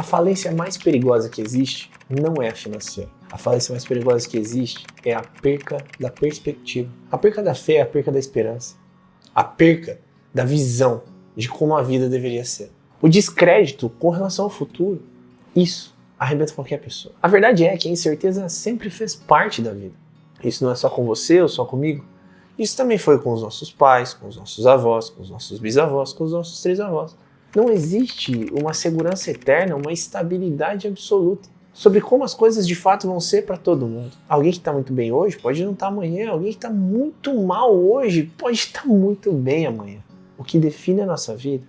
A falência mais perigosa que existe não é a financeira. A falência mais perigosa que existe é a perca da perspectiva. A perca da fé é a perca da esperança. A perca da visão de como a vida deveria ser. O descrédito com relação ao futuro, isso arrebenta qualquer pessoa. A verdade é que a incerteza sempre fez parte da vida. Isso não é só com você ou só comigo. Isso também foi com os nossos pais, com os nossos avós, com os nossos bisavós, com os nossos trisavós. Não existe uma segurança eterna, uma estabilidade absoluta sobre como as coisas de fato vão ser para todo mundo. Alguém que está muito bem hoje pode não estar amanhã. Alguém que está muito mal hoje pode estar muito bem amanhã. O que define a nossa vida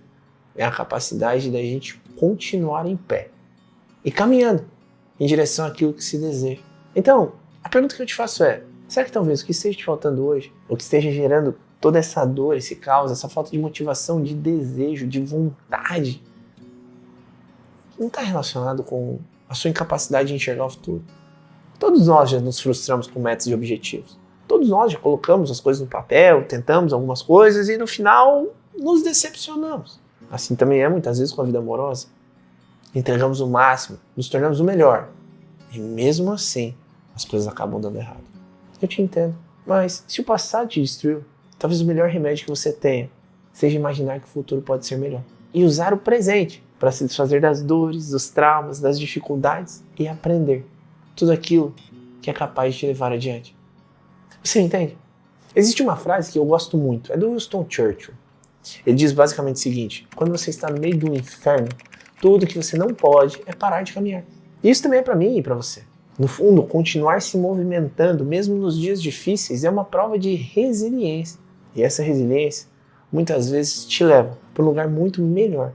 é a capacidade da gente continuar em pé e caminhando em direção àquilo que se deseja. Então, a pergunta que eu te faço é: será que talvez o que esteja te faltando hoje, o que esteja gerando toda essa dor, esse caos, essa falta de motivação, de desejo, de vontade, não está relacionado com a sua incapacidade de enxergar o futuro? Todos nós já nos frustramos com metas e objetivos. Todos nós já colocamos as coisas no papel, tentamos algumas coisas e no final nos decepcionamos. Assim também é muitas vezes com a vida amorosa. Entregamos o máximo, nos tornamos o melhor. E mesmo assim, as coisas acabam dando errado. Eu te entendo, mas se o passado te destruiu, talvez o melhor remédio que você tenha seja imaginar que o futuro pode ser melhor. E usar o presente para se desfazer das dores, dos traumas, das dificuldades e aprender tudo aquilo que é capaz de te levar adiante. Você entende? Existe uma frase que eu gosto muito, é do Winston Churchill. Ele diz basicamente o seguinte: quando você está no meio do inferno, tudo que você não pode é parar de caminhar. E isso também é para mim e para você. No fundo, continuar se movimentando, mesmo nos dias difíceis, é uma prova de resiliência. E essa resiliência, muitas vezes, te leva para um lugar muito melhor.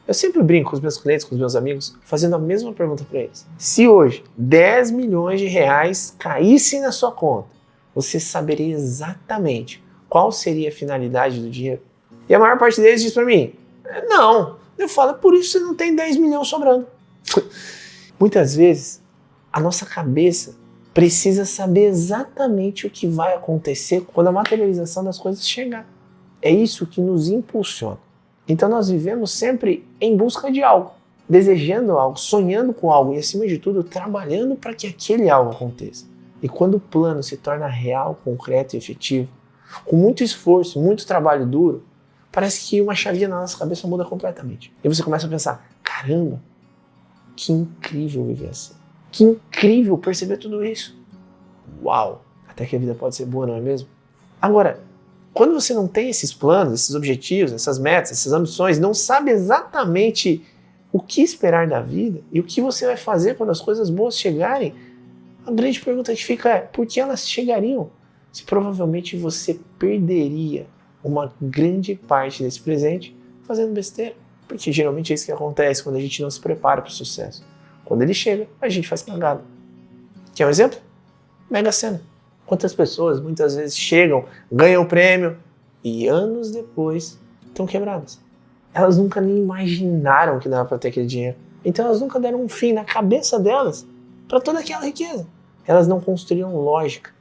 Eu sempre brinco com os meus clientes, com os meus amigos, fazendo a mesma pergunta para eles. Se hoje 10 milhões de reais caíssem na sua conta, você saberia exatamente qual seria a finalidade do dinheiro? E a maior parte deles diz para mim: não. Eu falo: por isso você não tem 10 milhões sobrando. Muitas vezes, a nossa cabeça precisa saber exatamente o que vai acontecer quando a materialização das coisas chegar. É isso que nos impulsiona. Então nós vivemos sempre em busca de algo, desejando algo, sonhando com algo e, acima de tudo, trabalhando para que aquele algo aconteça. E quando o plano se torna real, concreto e efetivo, com muito esforço, muito trabalho duro, parece que uma chavinha na nossa cabeça muda completamente. E você começa a pensar: caramba, que incrível viver assim. Que incrível perceber tudo isso. Uau! Até que a vida pode ser boa, não é mesmo? Agora, quando você não tem esses planos, esses objetivos, essas metas, essas ambições, não sabe exatamente o que esperar da vida e o que você vai fazer quando as coisas boas chegarem, a grande pergunta que fica é: por que elas chegariam? Se provavelmente você perderia uma grande parte desse presente fazendo besteira. Porque geralmente é isso que acontece quando a gente não se prepara para o sucesso. Quando ele chega, a gente faz cagada. Quer um exemplo? Mega Sena. Quantas pessoas muitas vezes chegam, ganham o prêmio e anos depois estão quebradas? Elas nunca nem imaginaram que dava para ter aquele dinheiro. Então elas nunca deram um fim na cabeça delas para toda aquela riqueza. Elas não construíram lógica.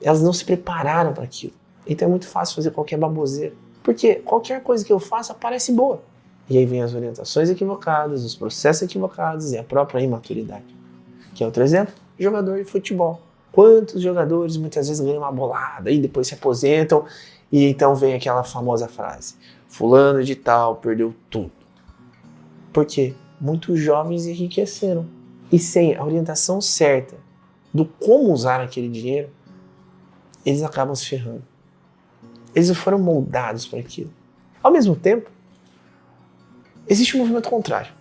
Elas não se prepararam para aquilo. Então é muito fácil fazer qualquer baboseira. Porque qualquer coisa que eu faça parece boa. E aí vem as orientações equivocadas, os processos equivocados e a própria imaturidade. Que é outro exemplo? Jogador de futebol. Quantos jogadores muitas vezes ganham uma bolada e depois se aposentam e então vem aquela famosa frase: fulano de tal perdeu tudo. Por quê? Muitos jovens enriqueceram. E sem a orientação certa do como usar aquele dinheiro, eles acabam se ferrando. Eles não foram moldados para aquilo. Ao mesmo tempo, existe um movimento contrário.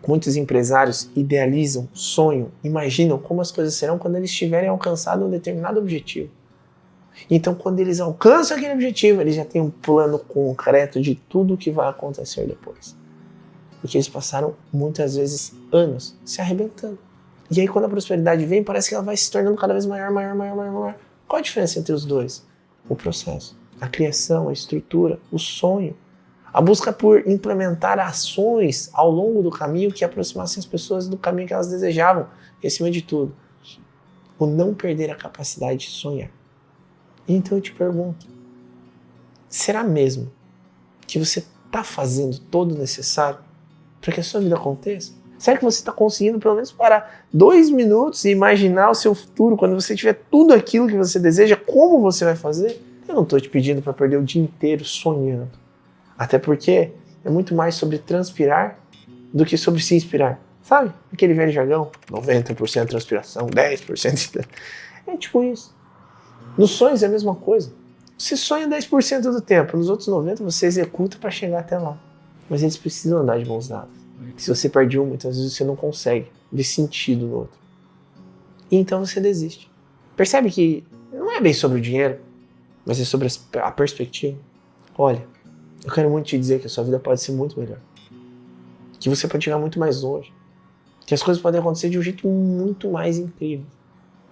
Muitos empresários idealizam, sonham, imaginam como as coisas serão quando eles tiverem alcançado um determinado objetivo. Então, quando eles alcançam aquele objetivo, eles já têm um plano concreto de tudo o que vai acontecer depois. Porque eles passaram, muitas vezes, anos se arrebentando. E aí, quando a prosperidade vem, parece que ela vai se tornando cada vez maior, maior, maior, maior, maior. Qual a diferença entre os dois? O processo, a criação, a estrutura, o sonho. A busca por implementar ações ao longo do caminho que aproximassem as pessoas do caminho que elas desejavam. E, acima de tudo, o não perder a capacidade de sonhar. Então eu te pergunto, será mesmo que você está fazendo todo o necessário para que a sua vida aconteça? Será que você está conseguindo pelo menos parar 2 minutos e imaginar o seu futuro quando você tiver tudo aquilo que você deseja, como você vai fazer? Eu não estou te pedindo para perder o dia inteiro sonhando. Até porque é muito mais sobre transpirar do que sobre se inspirar. Sabe? Aquele velho jargão, 90% transpiração, 10%. É tipo isso. Nos sonhos é a mesma coisa. Você sonha 10% do tempo, nos outros 90% você executa para chegar até lá. Mas eles precisam andar de mãos dadas. Se você perde um, muitas vezes você não consegue ver sentido no outro. E então você desiste. Percebe que não é bem sobre o dinheiro, mas é sobre a perspectiva. Olha, eu quero muito te dizer que a sua vida pode ser muito melhor. Que você pode chegar muito mais longe. Que as coisas podem acontecer de um jeito muito mais incrível.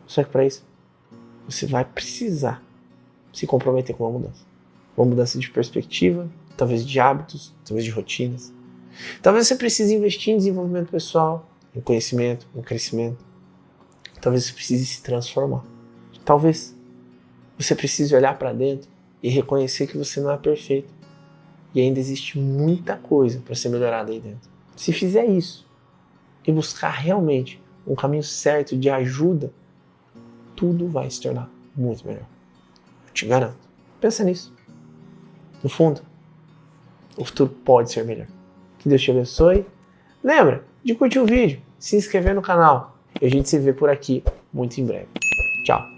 Só que para isso, você vai precisar se comprometer com uma mudança. Uma mudança de perspectiva, talvez de hábitos, talvez de rotinas. Talvez você precise investir em desenvolvimento pessoal, em conhecimento, em crescimento. Talvez você precise se transformar. Talvez você precise olhar para dentro e reconhecer que você não é perfeito. E ainda existe muita coisa para ser melhorada aí dentro. Se fizer isso e buscar realmente um caminho certo de ajuda, tudo vai se tornar muito melhor. Eu te garanto. Pensa nisso. No fundo, o futuro pode ser melhor. Que Deus te abençoe. Lembra de curtir o vídeo, se inscrever no canal. E a gente se vê por aqui muito em breve. Tchau.